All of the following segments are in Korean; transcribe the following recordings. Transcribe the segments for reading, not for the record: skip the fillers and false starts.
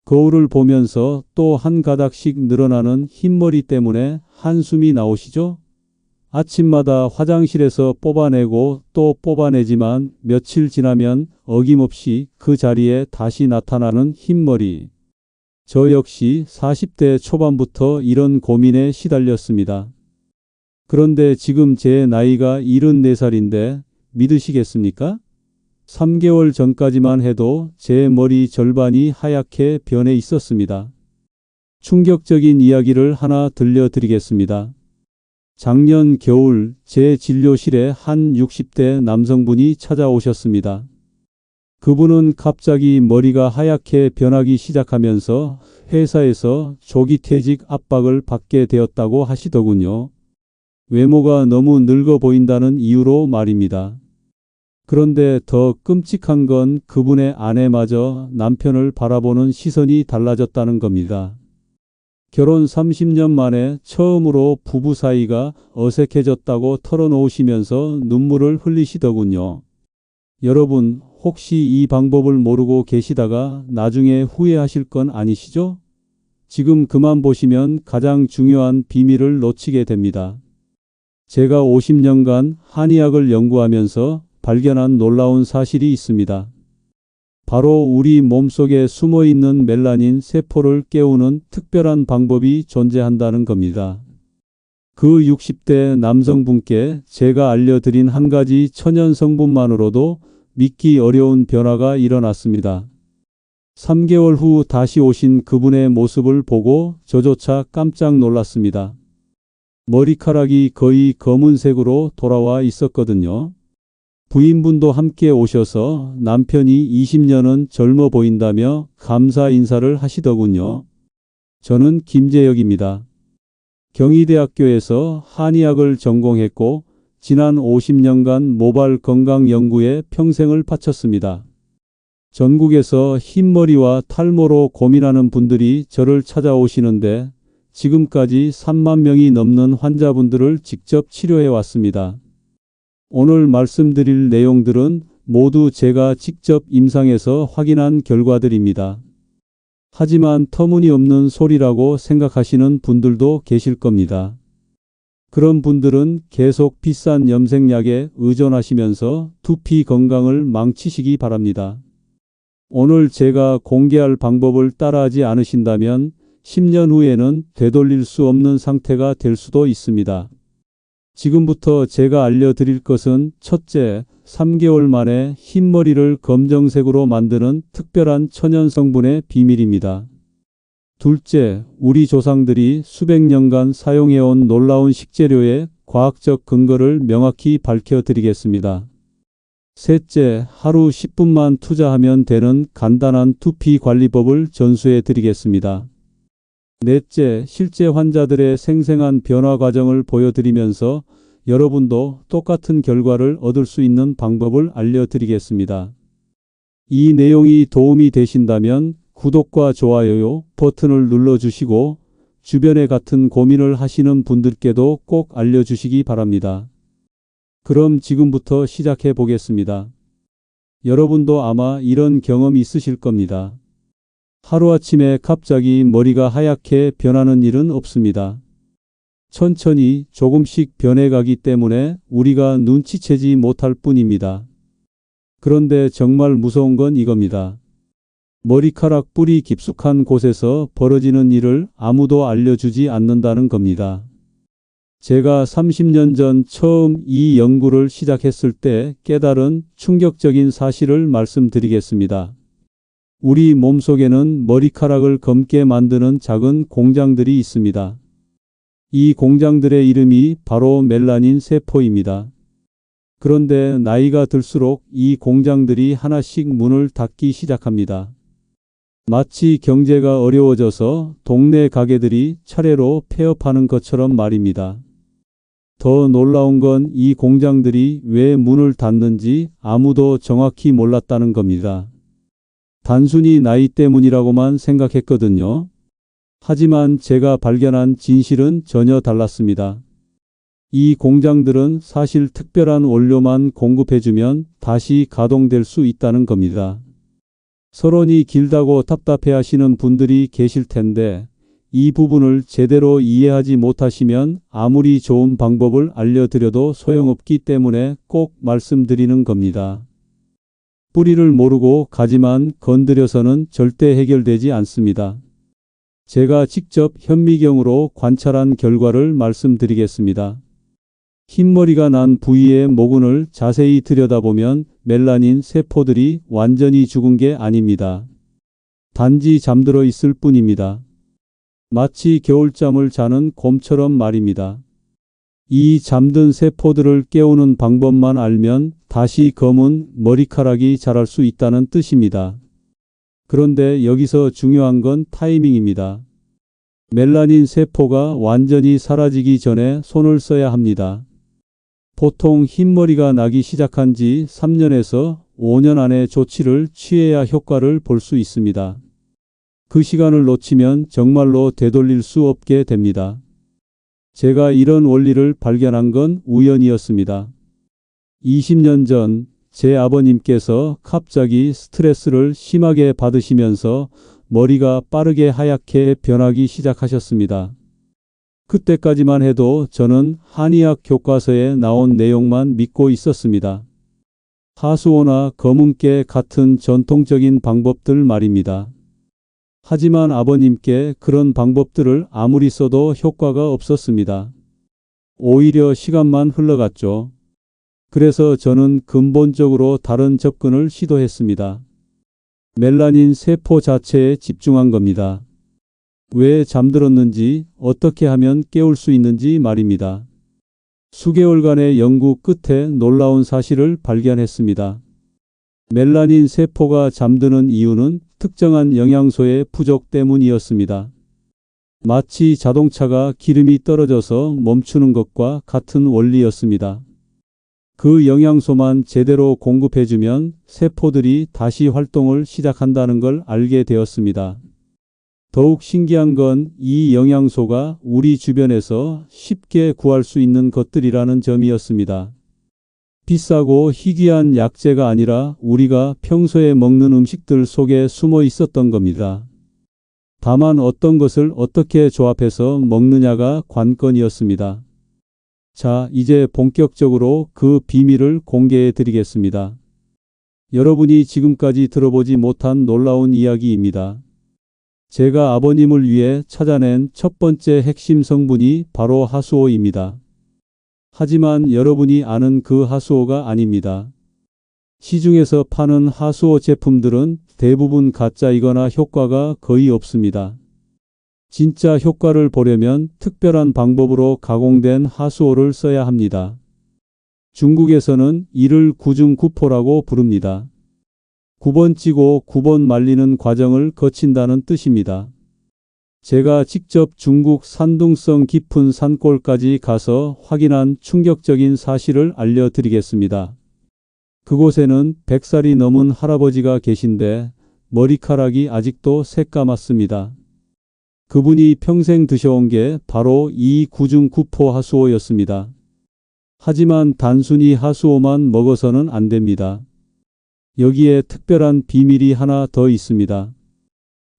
거울을 보면서 또 한 가닥씩 늘어나는 흰머리 때문에 한숨이 나오시죠? 아침마다 화장실에서 뽑아내고 또 뽑아내지만 며칠 지나면 어김없이 그 자리에 다시 나타나는 흰머리. 저 역시 40대 초반부터 이런 고민에 시달렸습니다. 그런데 지금 제 나이가 74살인데 믿으시겠습니까? 3개월 전까지만 해도 제 머리 절반이 하얗게 변해 있었습니다. 충격적인 이야기를 하나 들려드리겠습니다. 작년 겨울 제 진료실에 한 60대 남성분이 찾아오셨습니다. 그분은 갑자기 머리가 하얗게 변하기 시작하면서 회사에서 조기 퇴직 압박을 받게 되었다고 하시더군요. 외모가 너무 늙어 보인다는 이유로 말입니다. 그런데 더 끔찍한 건 그분의 아내마저 남편을 바라보는 시선이 달라졌다는 겁니다. 결혼 30년 만에 처음으로 부부 사이가 어색해졌다고 털어놓으시면서 눈물을 흘리시더군요. 여러분, 혹시 이 방법을 모르고 계시다가 나중에 후회하실 건 아니시죠? 지금 그만 보시면 가장 중요한 비밀을 놓치게 됩니다. 제가 50년간 한의학을 연구하면서 발견한 놀라운 사실이 있습니다. 바로 우리 몸속에 숨어있는 멜라닌 세포를 깨우는 특별한 방법이 존재한다는 겁니다. 그 60대 남성분께 제가 알려드린 한 가지 천연 성분만으로도 믿기 어려운 변화가 일어났습니다. 3개월 후 다시 오신 그분의 모습을 보고 저조차 깜짝 놀랐습니다. 머리카락이 거의 검은색으로 돌아와 있었거든요. 부인분도 함께 오셔서 남편이 20년은 젊어 보인다며 감사 인사를 하시더군요. 저는 김재혁입니다. 경희대학교에서 한의학을 전공했고 지난 50년간 모발 건강 연구에 평생을 바쳤습니다. 전국에서 흰머리와 탈모로 고민하는 분들이 저를 찾아오시는데 지금까지 3만 명이 넘는 환자분들을 직접 치료해 왔습니다. 오늘 말씀드릴 내용들은 모두 제가 직접 임상에서 확인한 결과들입니다. 하지만 터무니없는 소리라고 생각하시는 분들도 계실 겁니다. 그런 분들은 계속 비싼 염색약에 의존하시면서 두피 건강을 망치시기 바랍니다. 오늘 제가 공개할 방법을 따라하지 않으신다면 10년 후에는 되돌릴 수 없는 상태가 될 수도 있습니다. 지금부터 제가 알려드릴 것은 첫째, 3개월 만에 흰머리를 검정색으로 만드는 특별한 천연 성분의 비밀입니다. 둘째, 우리 조상들이 수백 년간 사용해온 놀라운 식재료의 과학적 근거를 명확히 밝혀드리겠습니다. 셋째, 하루 10분만 투자하면 되는 간단한 두피 관리법을 전수해드리겠습니다. 넷째, 실제 환자들의 생생한 변화 과정을 보여드리면서 여러분도 똑같은 결과를 얻을 수 있는 방법을 알려드리겠습니다. 이 내용이 도움이 되신다면 구독과 좋아요 버튼을 눌러주시고 주변에 같은 고민을 하시는 분들께도 꼭 알려주시기 바랍니다. 그럼 지금부터 시작해 보겠습니다. 여러분도 아마 이런 경험이 있으실 겁니다. 하루아침에 갑자기 머리가 하얗게 변하는 일은 없습니다. 천천히 조금씩 변해가기 때문에 우리가 눈치채지 못할 뿐입니다. 그런데 정말 무서운 건 이겁니다. 머리카락 뿌리 깊숙한 곳에서 벌어지는 일을 아무도 알려주지 않는다는 겁니다. 제가 30년 전 처음 이 연구를 시작했을 때 깨달은 충격적인 사실을 말씀드리겠습니다. 우리 몸속에는 머리카락을 검게 만드는 작은 공장들이 있습니다. 이 공장들의 이름이 바로 멜라닌 세포입니다. 그런데 나이가 들수록 이 공장들이 하나씩 문을 닫기 시작합니다. 마치 경제가 어려워져서 동네 가게들이 차례로 폐업하는 것처럼 말입니다. 더 놀라운 건 이 공장들이 왜 문을 닫는지 아무도 정확히 몰랐다는 겁니다. 단순히 나이 때문이라고만 생각했거든요. 하지만 제가 발견한 진실은 전혀 달랐습니다. 이 공장들은 사실 특별한 원료만 공급해주면 다시 가동될 수 있다는 겁니다. 서론이 길다고 답답해하시는 분들이 계실 텐데 이 부분을 제대로 이해하지 못하시면 아무리 좋은 방법을 알려드려도 소용없기 때문에 꼭 말씀드리는 겁니다. 뿌리를 모르고 가지만 건드려서는 절대 해결되지 않습니다. 제가 직접 현미경으로 관찰한 결과를 말씀드리겠습니다. 흰머리가 난 부위의 모근을 자세히 들여다보면 멜라닌 세포들이 완전히 죽은 게 아닙니다. 단지 잠들어 있을 뿐입니다. 마치 겨울잠을 자는 곰처럼 말입니다. 이 잠든 세포들을 깨우는 방법만 알면 다시 검은 머리카락이 자랄 수 있다는 뜻입니다. 그런데 여기서 중요한 건 타이밍입니다. 멜라닌 세포가 완전히 사라지기 전에 손을 써야 합니다. 보통 흰머리가 나기 시작한 지 3년에서 5년 안에 조치를 취해야 효과를 볼 수 있습니다. 그 시간을 놓치면 정말로 되돌릴 수 없게 됩니다. 제가 이런 원리를 발견한 건 우연이었습니다. 20년 전 제 아버님께서 갑자기 스트레스를 심하게 받으시면서 머리가 빠르게 하얗게 변하기 시작하셨습니다. 그때까지만 해도 저는 한의학 교과서에 나온 내용만 믿고 있었습니다. 하수오나 검은깨 같은 전통적인 방법들 말입니다. 하지만 아버님께 그런 방법들을 아무리 써도 효과가 없었습니다. 오히려 시간만 흘러갔죠. 그래서 저는 근본적으로 다른 접근을 시도했습니다. 멜라닌 세포 자체에 집중한 겁니다. 왜 잠들었는지, 어떻게 하면 깨울 수 있는지 말입니다. 수개월간의 연구 끝에 놀라운 사실을 발견했습니다. 멜라닌 세포가 잠드는 이유는 특정한 영양소의 부족 때문이었습니다. 마치 자동차가 기름이 떨어져서 멈추는 것과 같은 원리였습니다. 그 영양소만 제대로 공급해주면 세포들이 다시 활동을 시작한다는 걸 알게 되었습니다. 더욱 신기한 건 이 영양소가 우리 주변에서 쉽게 구할 수 있는 것들이라는 점이었습니다. 비싸고 희귀한 약재가 아니라 우리가 평소에 먹는 음식들 속에 숨어 있었던 겁니다. 다만 어떤 것을 어떻게 조합해서 먹느냐가 관건이었습니다. 자, 이제 본격적으로 그 비밀을 공개해 드리겠습니다. 여러분이 지금까지 들어보지 못한 놀라운 이야기입니다. 제가 아버님을 위해 찾아낸 첫 번째 핵심 성분이 바로 하수오입니다. 하지만 여러분이 아는 그 하수오가 아닙니다. 시중에서 파는 하수오 제품들은 대부분 가짜이거나 효과가 거의 없습니다. 진짜 효과를 보려면 특별한 방법으로 가공된 하수오를 써야 합니다. 중국에서는 이를 구중구포라고 부릅니다. 9번 찌고 9번 말리는 과정을 거친다는 뜻입니다. 제가 직접 중국 산둥성 깊은 산골까지 가서 확인한 충격적인 사실을 알려드리겠습니다. 그곳에는 100살이 넘은 할아버지가 계신데 머리카락이 아직도 새까맣습니다. 그분이 평생 드셔온 게 바로 이 구중구포 하수오였습니다. 하지만 단순히 하수오만 먹어서는 안 됩니다. 여기에 특별한 비밀이 하나 더 있습니다.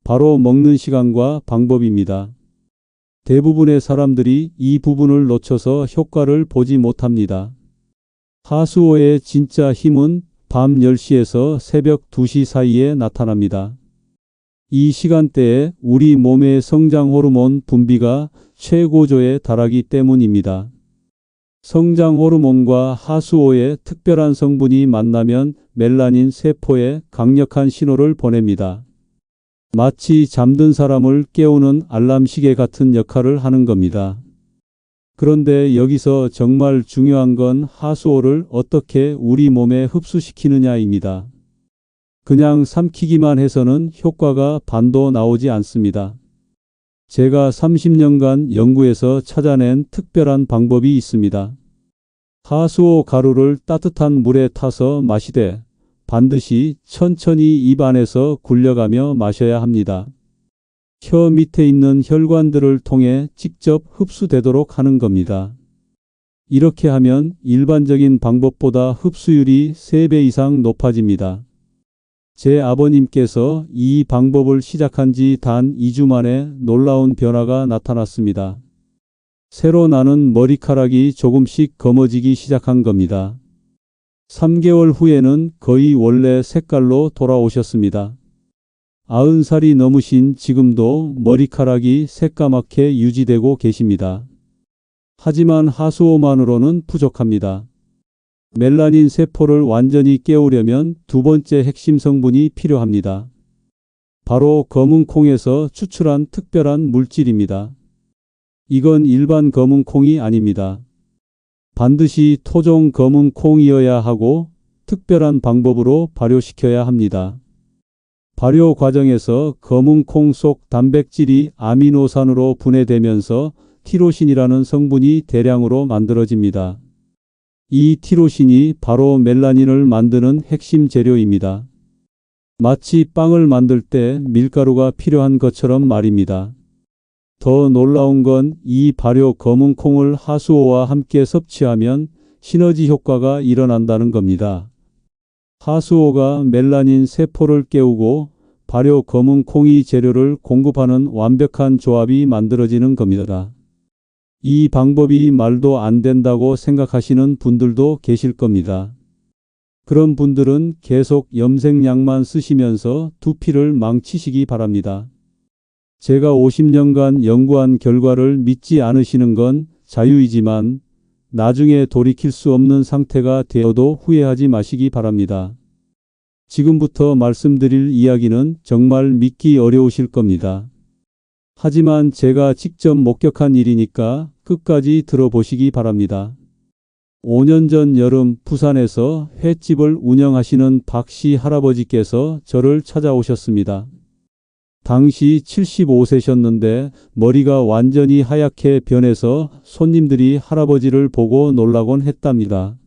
바로 먹는 시간과 방법입니다. 대부분의 사람들이 이 부분을 놓쳐서 효과를 보지 못합니다. 하수오의 진짜 힘은 밤 10시에서 새벽 2시 사이에 나타납니다. 이 시간대에 우리 몸의 성장 호르몬 분비가 최고조에 달하기 때문입니다. 성장 호르몬과 하수오의 특별한 성분이 만나면 멜라닌 세포에 강력한 신호를 보냅니다. 마치 잠든 사람을 깨우는 알람 시계 같은 역할을 하는 겁니다. 그런데 여기서 정말 중요한 건 하수오를 어떻게 우리 몸에 흡수시키느냐입니다. 그냥 삼키기만 해서는 효과가 반도 나오지 않습니다. 제가 30년간 연구해서 찾아낸 특별한 방법이 있습니다. 하수오 가루를 따뜻한 물에 타서 마시되 반드시 천천히 입 안에서 굴려가며 마셔야 합니다. 혀 밑에 있는 혈관들을 통해 직접 흡수되도록 하는 겁니다. 이렇게 하면 일반적인 방법보다 흡수율이 3배 이상 높아집니다. 제 아버님께서 이 방법을 시작한 지 단 2주 만에 놀라운 변화가 나타났습니다. 새로 나는 머리카락이 조금씩 검어지기 시작한 겁니다. 3개월 후에는 거의 원래 색깔로 돌아오셨습니다. 90살이 넘으신 지금도 머리카락이 새까맣게 유지되고 계십니다. 하지만 하수오만으로는 부족합니다. 멜라닌 세포를 완전히 깨우려면 두 번째 핵심 성분이 필요합니다. 바로 검은 콩에서 추출한 특별한 물질입니다. 이건 일반 검은 콩이 아닙니다. 반드시 토종 검은 콩이어야 하고 특별한 방법으로 발효시켜야 합니다. 발효 과정에서 검은 콩 속 단백질이 아미노산으로 분해되면서 티로신이라는 성분이 대량으로 만들어집니다. 이 티로신이 바로 멜라닌을 만드는 핵심 재료입니다. 마치 빵을 만들 때 밀가루가 필요한 것처럼 말입니다. 더 놀라운 건 이 발효 검은 콩을 하수오와 함께 섭취하면 시너지 효과가 일어난다는 겁니다. 하수오가 멜라닌 세포를 깨우고 발효 검은 콩이 재료를 공급하는 완벽한 조합이 만들어지는 겁니다. 이 방법이 말도 안 된다고 생각하시는 분들도 계실 겁니다. 그런 분들은 계속 염색약만 쓰시면서 두피를 망치시기 바랍니다. 제가 50년간 연구한 결과를 믿지 않으시는 건 자유이지만 나중에 돌이킬 수 없는 상태가 되어도 후회하지 마시기 바랍니다. 지금부터 말씀드릴 이야기는 정말 믿기 어려우실 겁니다. 하지만 제가 직접 목격한 일이니까 끝까지 들어보시기 바랍니다. 5년 전 여름 부산에서 횟집을 운영하시는 박씨 할아버지께서 저를 찾아오셨습니다. 당시 75세셨는데 머리가 완전히 하얗게 변해서 손님들이 할아버지를 보고 놀라곤 했답니다.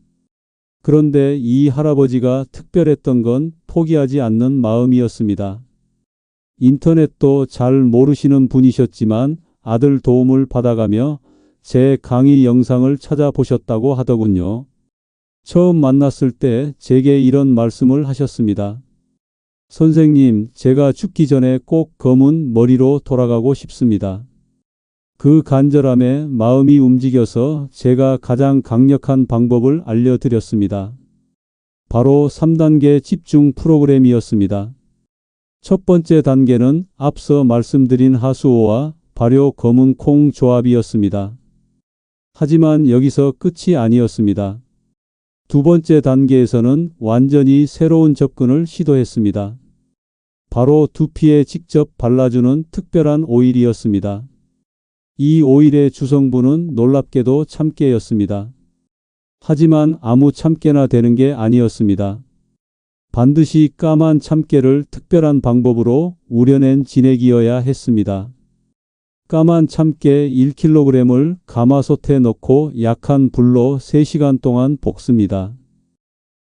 그런데 이 할아버지가 특별했던 건 포기하지 않는 마음이었습니다. 인터넷도 잘 모르시는 분이셨지만 아들 도움을 받아가며 제 강의 영상을 찾아보셨다고 하더군요. 처음 만났을 때 제게 이런 말씀을 하셨습니다. 선생님, 제가 죽기 전에 꼭 검은 머리로 돌아가고 싶습니다. 그 간절함에 마음이 움직여서 제가 가장 강력한 방법을 알려드렸습니다. 바로 3단계 집중 프로그램이었습니다. 첫 번째 단계는 앞서 말씀드린 하수오와 발효 검은 콩 조합이었습니다. 하지만 여기서 끝이 아니었습니다. 두 번째 단계에서는 완전히 새로운 접근을 시도했습니다. 바로 두피에 직접 발라주는 특별한 오일이었습니다. 이 오일의 주성분은 놀랍게도 참깨였습니다. 하지만 아무 참깨나 되는 게 아니었습니다. 반드시 까만 참깨를 특별한 방법으로 우려낸 진액이어야 했습니다. 까만 참깨 1kg을 가마솥에 넣고 약한 불로 3시간 동안 볶습니다.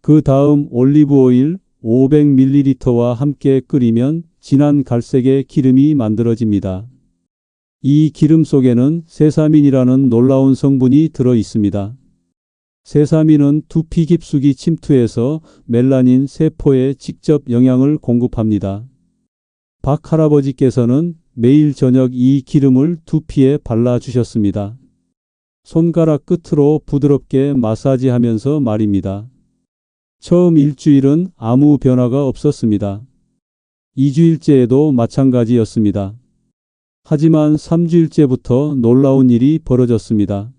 그 다음 올리브오일 500ml와 함께 끓이면 진한 갈색의 기름이 만들어집니다. 이 기름 속에는 세사민이라는 놀라운 성분이 들어 있습니다. 세사민은 두피 깊숙이 침투해서 멜라닌 세포에 직접 영양을 공급합니다. 박 할아버지께서는 매일 저녁 이 기름을 두피에 발라주셨습니다. 손가락 끝으로 부드럽게 마사지하면서 말입니다. 처음 일주일은 아무 변화가 없었습니다. 2주일째에도 마찬가지였습니다. 하지만 3주일째부터 놀라운 일이 벌어졌습니다.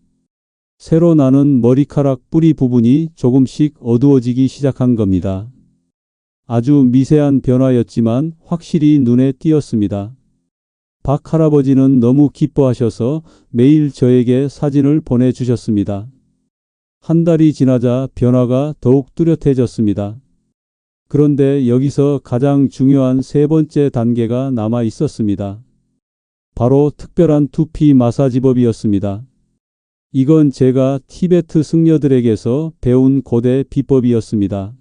새로 나는 머리카락 뿌리 부분이 조금씩 어두워지기 시작한 겁니다. 아주 미세한 변화였지만 확실히 눈에 띄었습니다. 박 할아버지는 너무 기뻐하셔서 매일 저에게 사진을 보내주셨습니다. 한 달이 지나자 변화가 더욱 뚜렷해졌습니다. 그런데 여기서 가장 중요한 세 번째 단계가 남아 있었습니다. 바로 특별한 두피 마사지법이었습니다. 이건 제가 티베트 승려들에게서 배운 고대 비법이었습니다.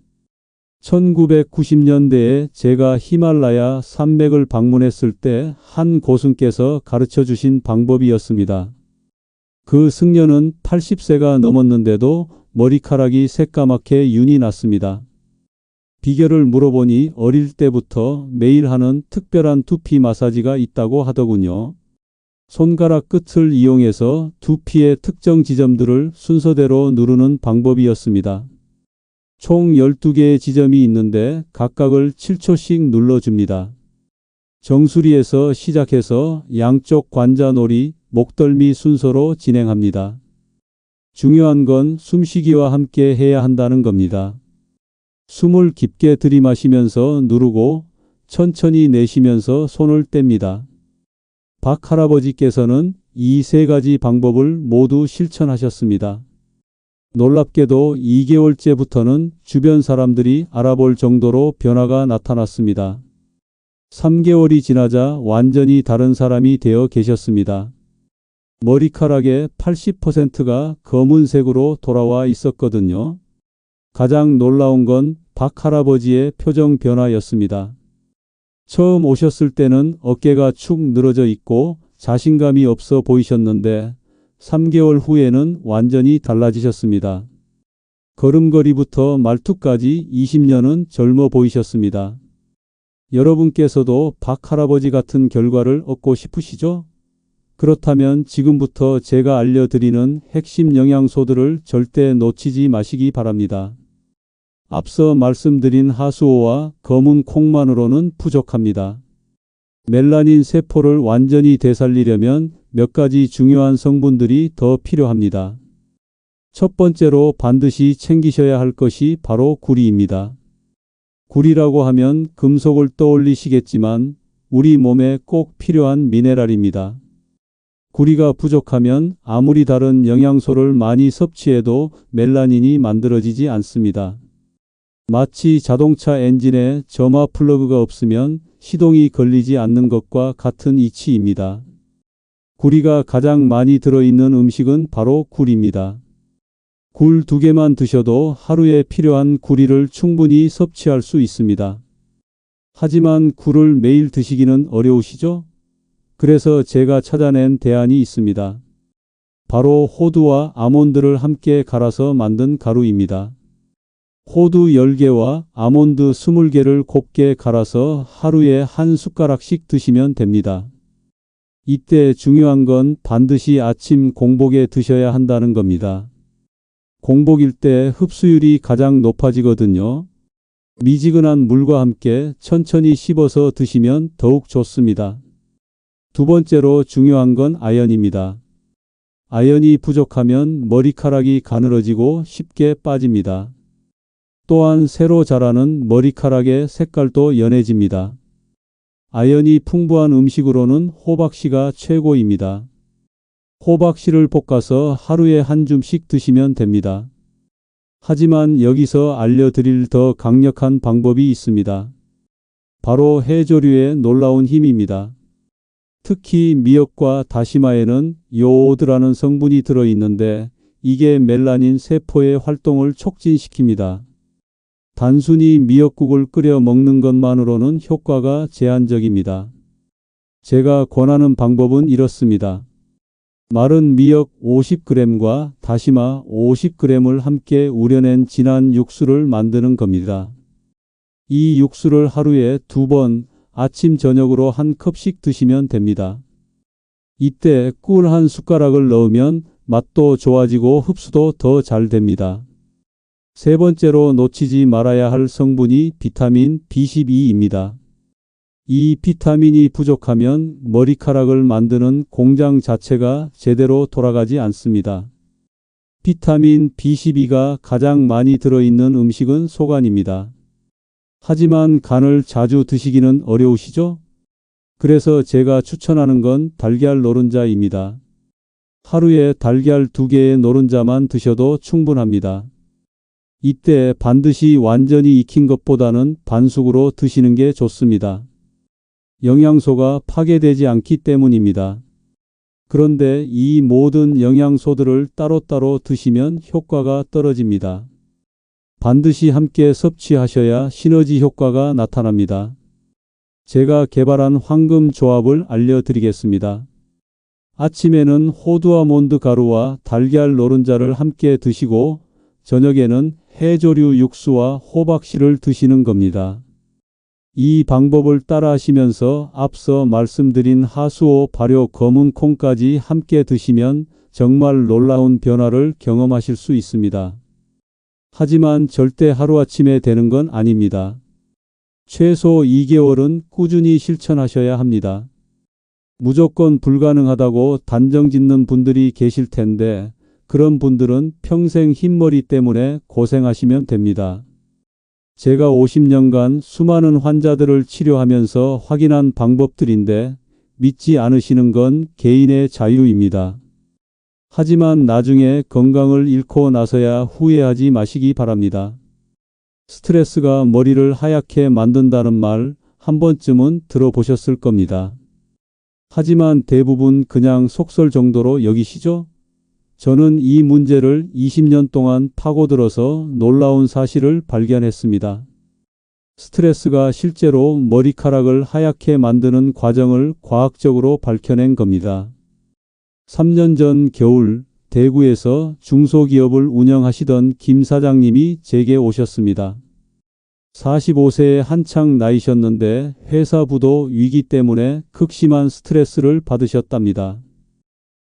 1990년대에 제가 히말라야 산맥을 방문했을 때 한 고승께서 가르쳐 주신 방법이었습니다. 그 승려는 80세가 넘었는데도 머리카락이 새까맣게 윤이 났습니다. 비결을 물어보니 어릴 때부터 매일 하는 특별한 두피 마사지가 있다고 하더군요. 손가락 끝을 이용해서 두피의 특정 지점들을 순서대로 누르는 방법이었습니다. 총 12개의 지점이 있는데 각각을 7초씩 눌러줍니다. 정수리에서 시작해서 양쪽 관자놀이, 목덜미 순서로 진행합니다. 중요한 건 숨쉬기와 함께 해야 한다는 겁니다. 숨을 깊게 들이마시면서 누르고 천천히 내쉬면서 손을 뗍니다. 박 할아버지께서는 이 세 가지 방법을 모두 실천하셨습니다. 놀랍게도 2개월째부터는 주변 사람들이 알아볼 정도로 변화가 나타났습니다. 3개월이 지나자 완전히 다른 사람이 되어 계셨습니다. 머리카락의 80%가 검은색으로 돌아와 있었거든요. 가장 놀라운 건 박 할아버지의 표정 변화였습니다. 처음 오셨을 때는 어깨가 축 늘어져 있고 자신감이 없어 보이셨는데 3개월 후에는 완전히 달라지셨습니다. 걸음걸이부터 말투까지 20년은 젊어 보이셨습니다. 여러분께서도 박 할아버지 같은 결과를 얻고 싶으시죠? 그렇다면 지금부터 제가 알려드리는 핵심 영양소들을 절대 놓치지 마시기 바랍니다. 앞서 말씀드린 하수오와 검은 콩만으로는 부족합니다. 멜라닌 세포를 완전히 되살리려면 몇 가지 중요한 성분들이 더 필요합니다. 첫 번째로 반드시 챙기셔야 할 것이 바로 구리입니다. 구리라고 하면 금속을 떠올리시겠지만 우리 몸에 꼭 필요한 미네랄입니다. 구리가 부족하면 아무리 다른 영양소를 많이 섭취해도 멜라닌이 만들어지지 않습니다. 마치 자동차 엔진에 점화 플러그가 없으면 시동이 걸리지 않는 것과 같은 이치입니다. 구리가 가장 많이 들어있는 음식은 바로 굴입니다. 굴 2개만 드셔도 하루에 필요한 구리를 충분히 섭취할 수 있습니다. 하지만 굴을 매일 드시기는 어려우시죠? 그래서 제가 찾아낸 대안이 있습니다. 바로 호두와 아몬드를 함께 갈아서 만든 가루입니다. 호두 10개와 아몬드 20개를 곱게 갈아서 하루에 한 숟가락씩 드시면 됩니다. 이때 중요한 건 반드시 아침 공복에 드셔야 한다는 겁니다. 공복일 때 흡수율이 가장 높아지거든요. 미지근한 물과 함께 천천히 씹어서 드시면 더욱 좋습니다. 두 번째로 중요한 건 아연입니다. 아연이 부족하면 머리카락이 가늘어지고 쉽게 빠집니다. 또한 새로 자라는 머리카락의 색깔도 연해집니다. 아연이 풍부한 음식으로는 호박씨가 최고입니다. 호박씨를 볶아서 하루에 한 줌씩 드시면 됩니다. 하지만 여기서 알려드릴 더 강력한 방법이 있습니다. 바로 해조류의 놀라운 힘입니다. 특히 미역과 다시마에는 요오드라는 성분이 들어있는데 이게 멜라닌 세포의 활동을 촉진시킵니다. 단순히 미역국을 끓여 먹는 것만으로는 효과가 제한적입니다. 제가 권하는 방법은 이렇습니다. 마른 미역 50g과 다시마 50g을 함께 우려낸 진한 육수를 만드는 겁니다. 이 육수를 하루에 2번 아침 저녁으로 한 컵씩 드시면 됩니다. 이때 꿀 한 숟가락을 넣으면 맛도 좋아지고 흡수도 더 잘 됩니다. 세 번째로 놓치지 말아야 할 성분이 비타민 B12입니다. 이 비타민이 부족하면 머리카락을 만드는 공장 자체가 제대로 돌아가지 않습니다. 비타민 B12가 가장 많이 들어있는 음식은 소간입니다. 하지만 간을 자주 드시기는 어려우시죠? 그래서 제가 추천하는 건 달걀 노른자입니다. 하루에 달걀 2개의 노른자만 드셔도 충분합니다. 이때 반드시 완전히 익힌 것보다는 반숙으로 드시는 게 좋습니다. 영양소가 파괴되지 않기 때문입니다. 그런데 이 모든 영양소들을 따로따로 드시면 효과가 떨어집니다. 반드시 함께 섭취하셔야 시너지 효과가 나타납니다. 제가 개발한 황금 조합을 알려드리겠습니다. 아침에는 호두 아몬드 가루와 달걀 노른자를 함께 드시고 저녁에는 해조류 육수와 호박씨를 드시는 겁니다. 이 방법을 따라 하시면서 앞서 말씀드린 하수오, 발효, 검은 콩까지 함께 드시면 정말 놀라운 변화를 경험하실 수 있습니다. 하지만 절대 하루아침에 되는 건 아닙니다. 최소 2개월은 꾸준히 실천하셔야 합니다. 무조건 불가능하다고 단정 짓는 분들이 계실 텐데 그런 분들은 평생 흰머리 때문에 고생하시면 됩니다. 제가 50년간 수많은 환자들을 치료하면서 확인한 방법들인데 믿지 않으시는 건 개인의 자유입니다. 하지만 나중에 건강을 잃고 나서야 후회하지 마시기 바랍니다. 스트레스가 머리를 하얗게 만든다는 말 한 번쯤은 들어보셨을 겁니다. 하지만 대부분 그냥 속설 정도로 여기시죠? 저는 이 문제를 20년 동안 파고들어서 놀라운 사실을 발견했습니다. 스트레스가 실제로 머리카락을 하얗게 만드는 과정을 과학적으로 밝혀낸 겁니다. 3년 전 겨울 대구에서 중소기업을 운영하시던 김 사장님이 제게 오셨습니다. 45세에 한창 나이셨는데 회사 부도 위기 때문에 극심한 스트레스를 받으셨답니다.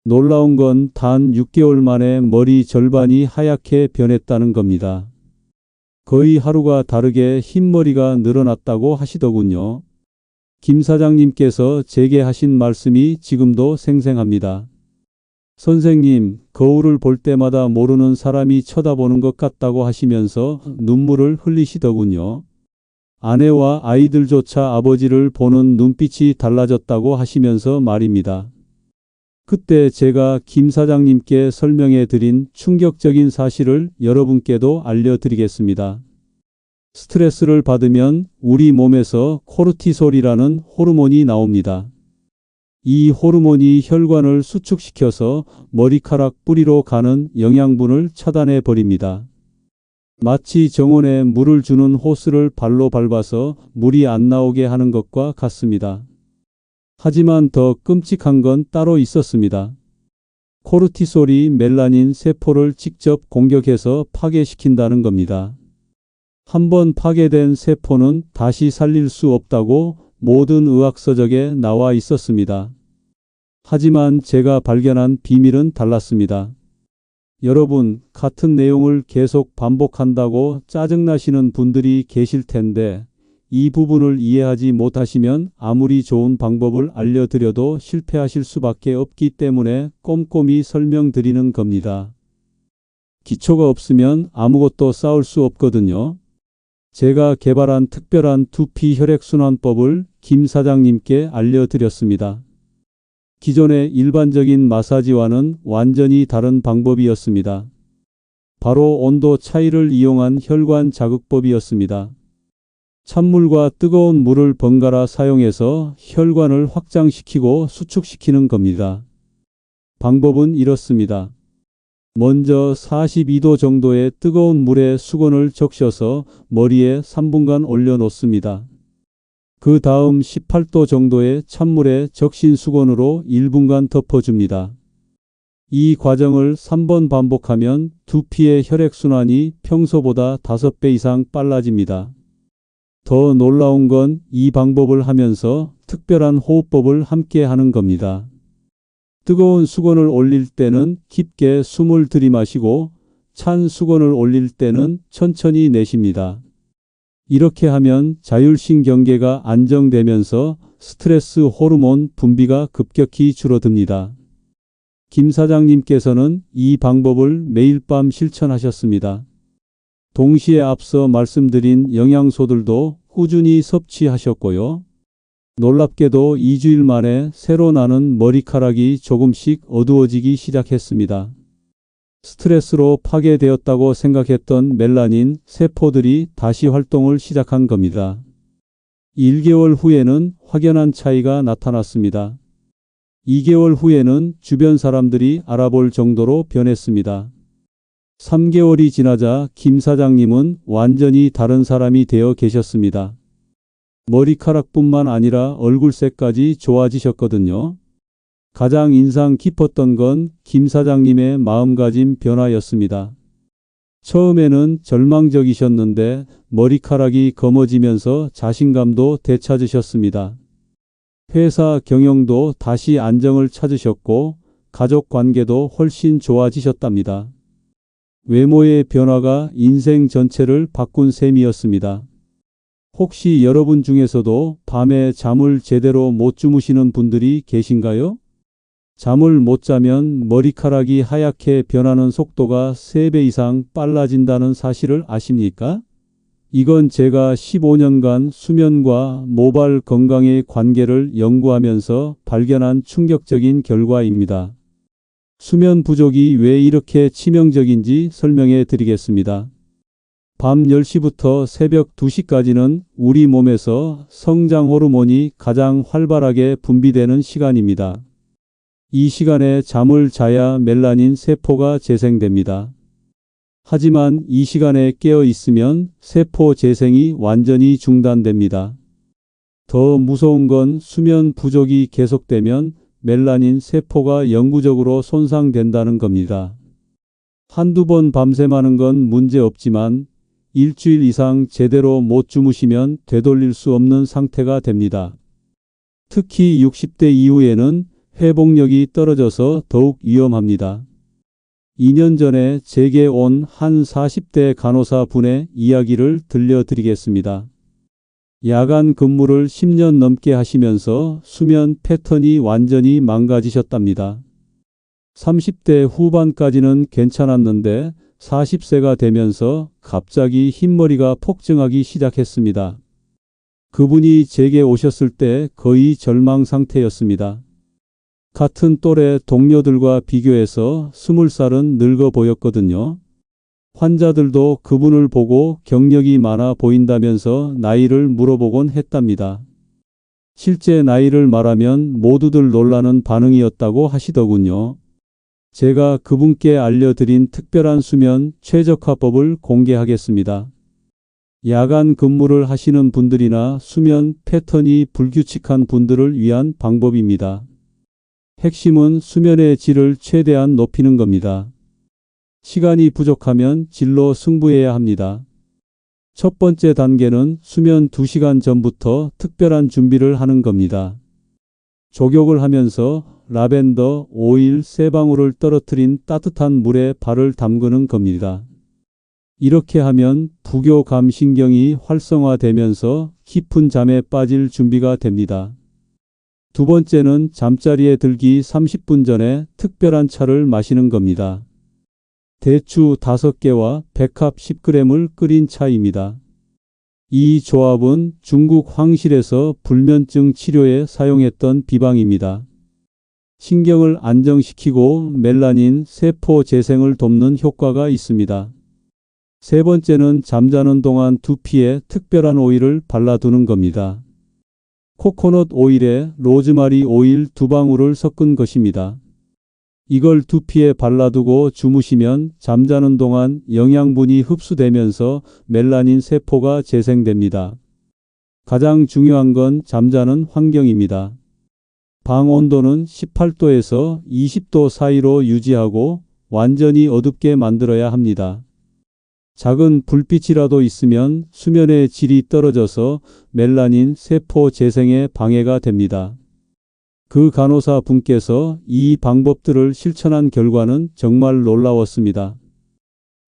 놀라운 건 단 6개월 만에 머리 절반이 하얗게 변했다는 겁니다. 거의 하루가 다르게 흰머리가 늘어났다고 하시더군요. 김 사장님께서 제게 하신 말씀이 지금도 생생합니다. 선생님, 거울을 볼 때마다 모르는 사람이 쳐다보는 것 같다고 하시면서 눈물을 흘리시더군요. 아내와 아이들조차 아버지를 보는 눈빛이 달라졌다고 하시면서 말입니다. 그때 제가 김 사장님께 설명해 드린 충격적인 사실을 여러분께도 알려드리겠습니다. 스트레스를 받으면 우리 몸에서 코르티솔이라는 호르몬이 나옵니다. 이 호르몬이 혈관을 수축시켜서 머리카락 뿌리로 가는 영양분을 차단해 버립니다. 마치 정원에 물을 주는 호스를 발로 밟아서 물이 안 나오게 하는 것과 같습니다. 하지만 더 끔찍한 건 따로 있었습니다. 코르티솔이 멜라닌 세포를 직접 공격해서 파괴시킨다는 겁니다. 한번 파괴된 세포는 다시 살릴 수 없다고 모든 의학서적에 나와 있었습니다. 하지만 제가 발견한 비밀은 달랐습니다. 여러분, 같은 내용을 계속 반복한다고 짜증나시는 분들이 계실 텐데 이 부분을 이해하지 못하시면 아무리 좋은 방법을 알려드려도 실패하실 수밖에 없기 때문에 꼼꼼히 설명드리는 겁니다. 기초가 없으면 아무것도 쌓을 수 없거든요. 제가 개발한 특별한 두피 혈액순환법을 김 사장님께 알려드렸습니다. 기존의 일반적인 마사지와는 완전히 다른 방법이었습니다. 바로 온도 차이를 이용한 혈관 자극법이었습니다. 찬물과 뜨거운 물을 번갈아 사용해서 혈관을 확장시키고 수축시키는 겁니다. 방법은 이렇습니다. 먼저 42도 정도의 뜨거운 물에 수건을 적셔서 머리에 3분간 올려놓습니다. 그 다음 18도 정도의 찬물에 적신 수건으로 1분간 덮어줍니다. 이 과정을 3번 반복하면 두피의 혈액순환이 평소보다 5배 이상 빨라집니다. 더 놀라운 건 이 방법을 하면서 특별한 호흡법을 함께 하는 겁니다. 뜨거운 수건을 올릴 때는 깊게 숨을 들이마시고 찬 수건을 올릴 때는 천천히 내쉽니다. 이렇게 하면 자율신경계가 안정되면서 스트레스 호르몬 분비가 급격히 줄어듭니다. 김 사장님께서는 이 방법을 매일 밤 실천하셨습니다. 동시에 앞서 말씀드린 영양소들도 꾸준히 섭취하셨고요. 놀랍게도 2주일 만에 새로 나는 머리카락이 조금씩 어두워지기 시작했습니다. 스트레스로 파괴되었다고 생각했던 멜라닌 세포들이 다시 활동을 시작한 겁니다. 1개월 후에는 확연한 차이가 나타났습니다. 2개월 후에는 주변 사람들이 알아볼 정도로 변했습니다. 3개월이 지나자 김 사장님은 완전히 다른 사람이 되어 계셨습니다. 머리카락뿐만 아니라 얼굴색까지 좋아지셨거든요. 가장 인상 깊었던 건 김 사장님의 마음가짐 변화였습니다. 처음에는 절망적이셨는데 머리카락이 검어지면서 자신감도 되찾으셨습니다. 회사 경영도 다시 안정을 찾으셨고 가족 관계도 훨씬 좋아지셨답니다. 외모의 변화가 인생 전체를 바꾼 셈이었습니다. 혹시 여러분 중에서도 밤에 잠을 제대로 못 주무시는 분들이 계신가요? 잠을 못 자면 머리카락이 하얗게 변하는 속도가 3배 이상 빨라진다는 사실을 아십니까? 이건 제가 15년간 수면과 모발 건강의 관계를 연구하면서 발견한 충격적인 결과입니다. 수면 부족이 왜 이렇게 치명적인지 설명해 드리겠습니다. 밤 10시부터 새벽 2시까지는 우리 몸에서 성장 호르몬이 가장 활발하게 분비되는 시간입니다. 이 시간에 잠을 자야 멜라닌 세포가 재생됩니다. 하지만 이 시간에 깨어 있으면 세포 재생이 완전히 중단됩니다. 더 무서운 건 수면 부족이 계속되면 멜라닌 세포가 영구적으로 손상된다는 겁니다. 한두 번 밤샘하는 건 문제 없지만 일주일 이상 제대로 못 주무시면 되돌릴 수 없는 상태가 됩니다. 특히 60대 이후에는 회복력이 떨어져서 더욱 위험합니다. 2년 전에 제게 온 한 40대 간호사 분의 이야기를 들려드리겠습니다. 야간 근무를 10년 넘게 하시면서 수면 패턴이 완전히 망가지셨답니다. 30대 후반까지는 괜찮았는데 40세가 되면서 갑자기 흰머리가 폭증하기 시작했습니다. 그분이 제게 오셨을 때 거의 절망 상태였습니다. 같은 또래 동료들과 비교해서 20살은 늙어 보였거든요. 환자들도 그분을 보고 경력이 많아 보인다면서 나이를 물어보곤 했답니다. 실제 나이를 말하면 모두들 놀라는 반응이었다고 하시더군요. 제가 그분께 알려드린 특별한 수면 최적화법을 공개하겠습니다. 야간 근무를 하시는 분들이나 수면 패턴이 불규칙한 분들을 위한 방법입니다. 핵심은 수면의 질을 최대한 높이는 겁니다. 시간이 부족하면 질로 승부해야 합니다. 첫 번째 단계는 수면 2시간 전부터 특별한 준비를 하는 겁니다. 족욕을 하면서 라벤더 오일 3방울을 떨어뜨린 따뜻한 물에 발을 담그는 겁니다. 이렇게 하면 부교감신경이 활성화되면서 깊은 잠에 빠질 준비가 됩니다. 두 번째는 잠자리에 들기 30분 전에 특별한 차를 마시는 겁니다. 대추 5개와 백합 10g을 끓인 차입니다. 이 조합은 중국 황실에서 불면증 치료에 사용했던 비방입니다. 신경을 안정시키고 멜라닌 세포 재생을 돕는 효과가 있습니다. 세 번째는 잠자는 동안 두피에 특별한 오일을 발라두는 겁니다. 코코넛 오일에 로즈마리 오일 2방울을 섞은 것입니다. 이걸 두피에 발라두고 주무시면 잠자는 동안 영양분이 흡수되면서 멜라닌 세포가 재생됩니다. 가장 중요한 건 잠자는 환경입니다. 방 온도는 18도에서 20도 사이로 유지하고 완전히 어둡게 만들어야 합니다. 작은 불빛이라도 있으면 수면의 질이 떨어져서 멜라닌 세포 재생에 방해가 됩니다. 그 간호사 분께서 이 방법들을 실천한 결과는 정말 놀라웠습니다.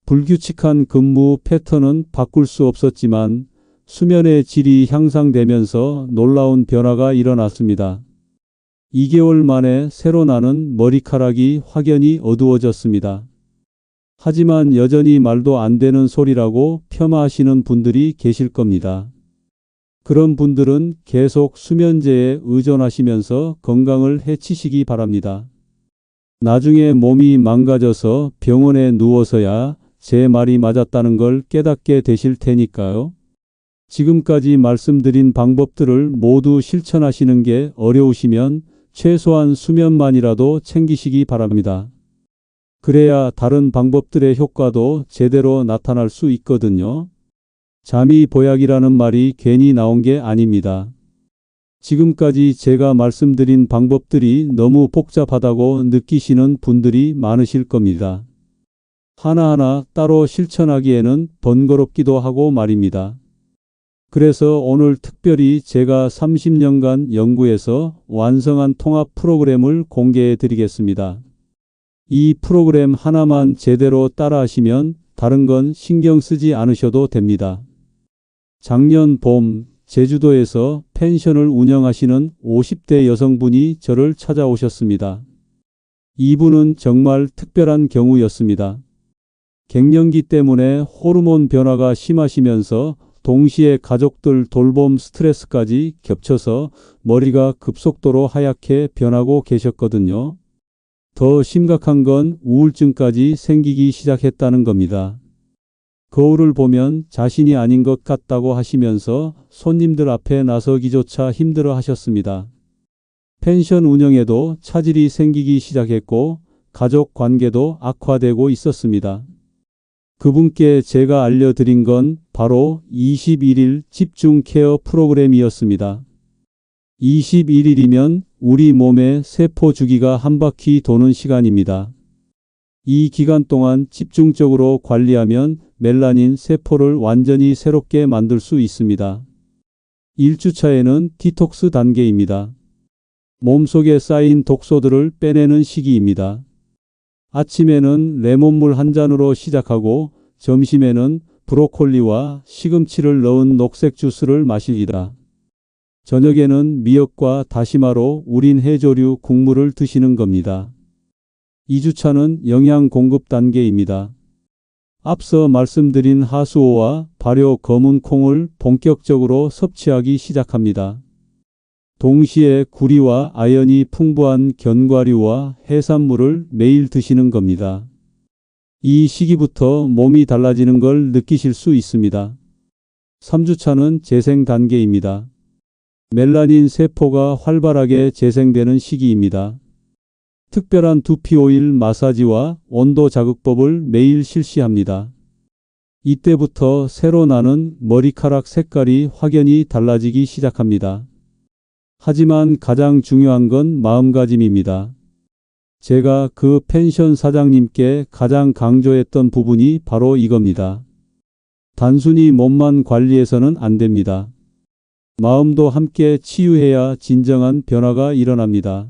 불규칙한 근무 패턴은 바꿀 수 없었지만 수면의 질이 향상되면서 놀라운 변화가 일어났습니다. 2개월 만에 새로 나는 머리카락이 확연히 어두워졌습니다. 하지만 여전히 말도 안 되는 소리라고 폄하하시는 분들이 계실 겁니다. 그런 분들은 계속 수면제에 의존하시면서 건강을 해치시기 바랍니다. 나중에 몸이 망가져서 병원에 누워서야 제 말이 맞았다는 걸 깨닫게 되실 테니까요. 지금까지 말씀드린 방법들을 모두 실천하시는 게 어려우시면 최소한 수면만이라도 챙기시기 바랍니다. 그래야 다른 방법들의 효과도 제대로 나타날 수 있거든요. 잠이 보약이라는 말이 괜히 나온 게 아닙니다. 지금까지 제가 말씀드린 방법들이 너무 복잡하다고 느끼시는 분들이 많으실 겁니다. 하나하나 따로 실천하기에는 번거롭기도 하고 말입니다. 그래서 오늘 특별히 제가 30년간 연구해서 완성한 통합 프로그램을 공개해 드리겠습니다. 이 프로그램 하나만 제대로 따라하시면 다른 건 신경 쓰지 않으셔도 됩니다. 작년 봄 제주도에서 펜션을 운영하시는 50대 여성분이 저를 찾아오셨습니다. 이분은 정말 특별한 경우였습니다. 갱년기 때문에 호르몬 변화가 심하시면서 동시에 가족들 돌봄 스트레스까지 겹쳐서 머리가 급속도로 하얗게 변하고 계셨거든요. 더 심각한 건 우울증까지 생기기 시작했다는 겁니다. 거울을 보면 자신이 아닌 것 같다고 하시면서 손님들 앞에 나서기조차 힘들어 하셨습니다. 펜션 운영에도 차질이 생기기 시작했고 가족 관계도 악화되고 있었습니다. 그분께 제가 알려드린 건 바로 21일 집중 케어 프로그램이었습니다. 21일이면 우리 몸의 세포 주기가 한 바퀴 도는 시간입니다. 이 기간 동안 집중적으로 관리하면 멜라닌 세포를 완전히 새롭게 만들 수 있습니다. 1주차에는 디톡스 단계입니다. 몸속에 쌓인 독소들을 빼내는 시기입니다. 아침에는 레몬물 한 잔으로 시작하고 점심에는 브로콜리와 시금치를 넣은 녹색 주스를 마시기다. 저녁에는 미역과 다시마로 우린 해조류 국물을 드시는 겁니다. 2주차는 영양 공급 단계입니다. 앞서 말씀드린 하수오와 발효 검은 콩을 본격적으로 섭취하기 시작합니다. 동시에 구리와 아연이 풍부한 견과류와 해산물을 매일 드시는 겁니다. 이 시기부터 몸이 달라지는 걸 느끼실 수 있습니다. 3주차는 재생 단계입니다. 멜라닌 세포가 활발하게 재생되는 시기입니다. 특별한 두피 오일 마사지와 온도 자극법을 매일 실시합니다. 이때부터 새로 나는 머리카락 색깔이 확연히 달라지기 시작합니다. 하지만 가장 중요한 건 마음가짐입니다. 제가 그 펜션 사장님께 가장 강조했던 부분이 바로 이겁니다. 단순히 몸만 관리해서는 안 됩니다. 마음도 함께 치유해야 진정한 변화가 일어납니다.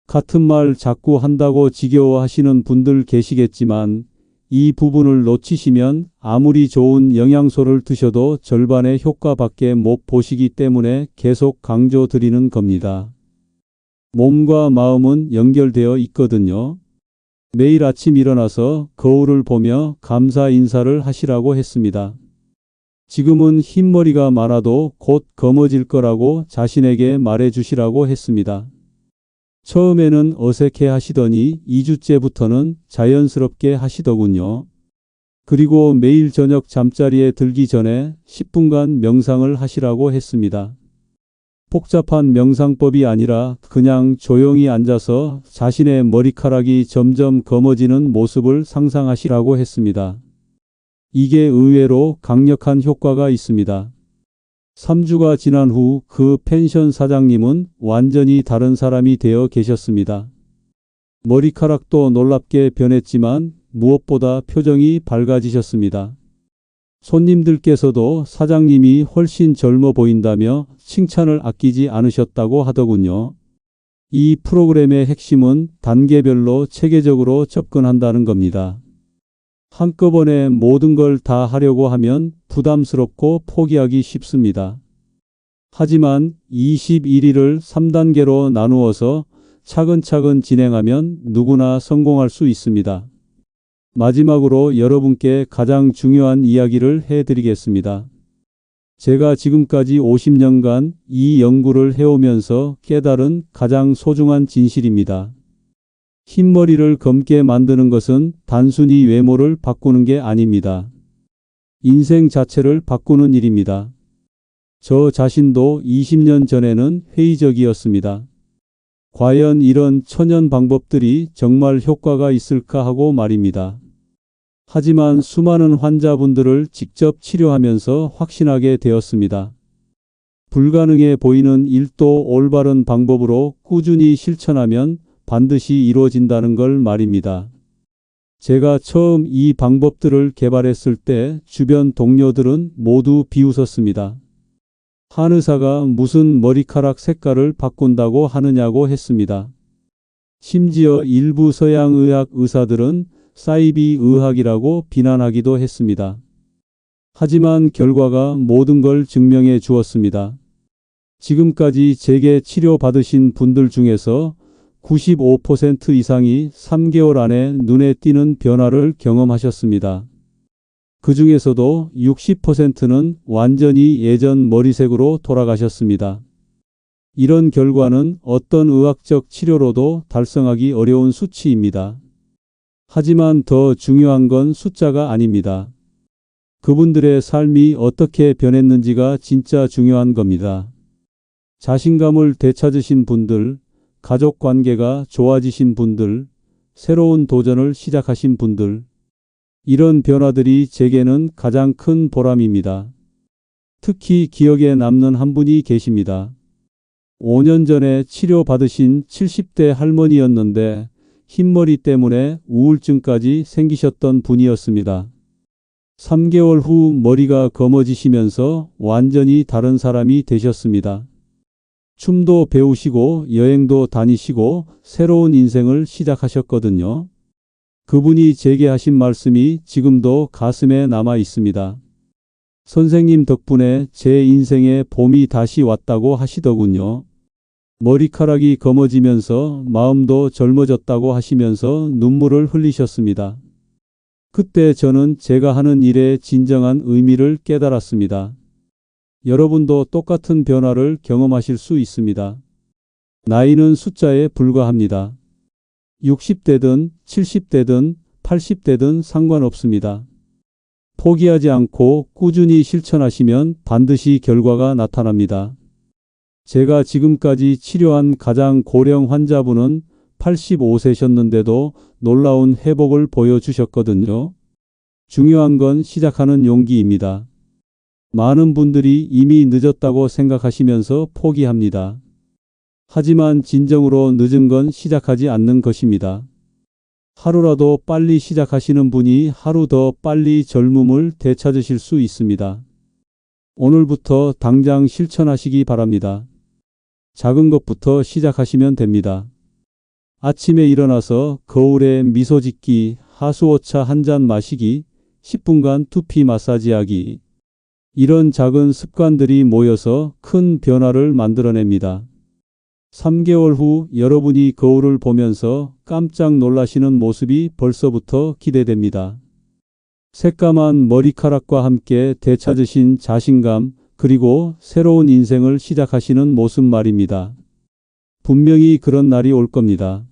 같은 말 자꾸 한다고 지겨워하시는 분들 계시겠지만 이 부분을 놓치시면 아무리 좋은 영양소를 드셔도 절반의 효과밖에 못 보시기 때문에 계속 강조드리는 겁니다. 몸과 마음은 연결되어 있거든요. 매일 아침 일어나서 거울을 보며 감사 인사를 하시라고 했습니다. 지금은 흰머리가 많아도 곧 검어질 거라고 자신에게 말해 주시라고 했습니다. 처음에는 어색해 하시더니 2주째부터는 자연스럽게 하시더군요. 그리고 매일 저녁 잠자리에 들기 전에 10분간 명상을 하시라고 했습니다. 복잡한 명상법이 아니라 그냥 조용히 앉아서 자신의 머리카락이 점점 검어지는 모습을 상상하시라고 했습니다. 이게 의외로 강력한 효과가 있습니다. 3주가 지난 후 그 펜션 사장님은 완전히 다른 사람이 되어 계셨습니다. 머리카락도 놀랍게 변했지만 무엇보다 표정이 밝아지셨습니다. 손님들께서도 사장님이 훨씬 젊어 보인다며 칭찬을 아끼지 않으셨다고 하더군요. 이 프로그램의 핵심은 단계별로 체계적으로 접근한다는 겁니다. 한꺼번에 모든 걸 다 하려고 하면 부담스럽고 포기하기 쉽습니다. 하지만 21일을 3단계로 나누어서 차근차근 진행하면 누구나 성공할 수 있습니다. 마지막으로 여러분께 가장 중요한 이야기를 해드리겠습니다. 제가 지금까지 50년간 이 연구를 해오면서 깨달은 가장 소중한 진실입니다. 흰머리를 검게 만드는 것은 단순히 외모를 바꾸는 게 아닙니다. 인생 자체를 바꾸는 일입니다. 저 자신도 20년 전에는 회의적이었습니다. 과연 이런 천연 방법들이 정말 효과가 있을까 하고 말입니다. 하지만 수많은 환자분들을 직접 치료하면서 확신하게 되었습니다. 불가능해 보이는 일도 올바른 방법으로 꾸준히 실천하면 반드시 이루어진다는 걸 말입니다. 제가 처음 이 방법들을 개발했을 때 주변 동료들은 모두 비웃었습니다. 한 의사가 무슨 머리카락 색깔을 바꾼다고 하느냐고 했습니다. 심지어 일부 서양의학 의사들은 사이비 의학이라고 비난하기도 했습니다. 하지만 결과가 모든 걸 증명해 주었습니다. 지금까지 제게 치료받으신 분들 중에서 95% 이상이 3개월 안에 눈에 띄는 변화를 경험하셨습니다. 그 중에서도 60%는 완전히 예전 머리색으로 돌아가셨습니다. 이런 결과는 어떤 의학적 치료로도 달성하기 어려운 수치입니다. 하지만 더 중요한 건 숫자가 아닙니다. 그분들의 삶이 어떻게 변했는지가 진짜 중요한 겁니다. 자신감을 되찾으신 분들, 가족 관계가 좋아지신 분들, 새로운 도전을 시작하신 분들, 이런 변화들이 제게는 가장 큰 보람입니다. 특히 기억에 남는 한 분이 계십니다. 5년 전에 치료받으신 70대 할머니였는데 흰머리 때문에 우울증까지 생기셨던 분이었습니다. 3개월 후 머리가 검어지시면서 완전히 다른 사람이 되셨습니다. 춤도 배우시고 여행도 다니시고 새로운 인생을 시작하셨거든요. 그분이 제게 하신 말씀이 지금도 가슴에 남아 있습니다. 선생님 덕분에 제 인생에 봄이 다시 왔다고 하시더군요. 머리카락이 검어지면서 마음도 젊어졌다고 하시면서 눈물을 흘리셨습니다. 그때 저는 제가 하는 일의 진정한 의미를 깨달았습니다. 여러분도 똑같은 변화를 경험하실 수 있습니다. 나이는 숫자에 불과합니다. 60대든 70대든 80대든 상관없습니다. 포기하지 않고 꾸준히 실천하시면 반드시 결과가 나타납니다. 제가 지금까지 치료한 가장 고령 환자분은 85세셨는데도 놀라운 회복을 보여주셨거든요. 중요한 건 시작하는 용기입니다. 많은 분들이 이미 늦었다고 생각하시면서 포기합니다. 하지만 진정으로 늦은 건 시작하지 않는 것입니다. 하루라도 빨리 시작하시는 분이 하루 더 빨리 젊음을 되찾으실 수 있습니다. 오늘부터 당장 실천하시기 바랍니다. 작은 것부터 시작하시면 됩니다. 아침에 일어나서 거울에 미소 짓기, 하수오차 한 잔 마시기, 10분간 두피 마사지하기. 이런 작은 습관들이 모여서 큰 변화를 만들어냅니다. 3개월 후 여러분이 거울을 보면서 깜짝 놀라시는 모습이 벌써부터 기대됩니다. 새까만 머리카락과 함께 되찾으신 자신감, 그리고 새로운 인생을 시작하시는 모습 말입니다. 분명히 그런 날이 올 겁니다.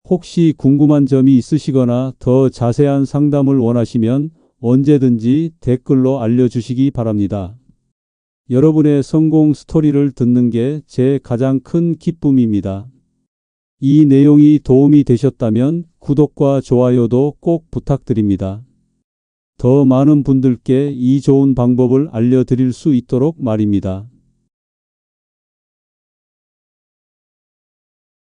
혹시 궁금한 점이 있으시거나 더 자세한 상담을 원하시면 언제든지 댓글로 알려주시기 바랍니다. 여러분의 성공 스토리를 듣는 게 제 가장 큰 기쁨입니다. 이 내용이 도움이 되셨다면 구독과 좋아요도 꼭 부탁드립니다. 더 많은 분들께 이 좋은 방법을 알려드릴 수 있도록 말입니다.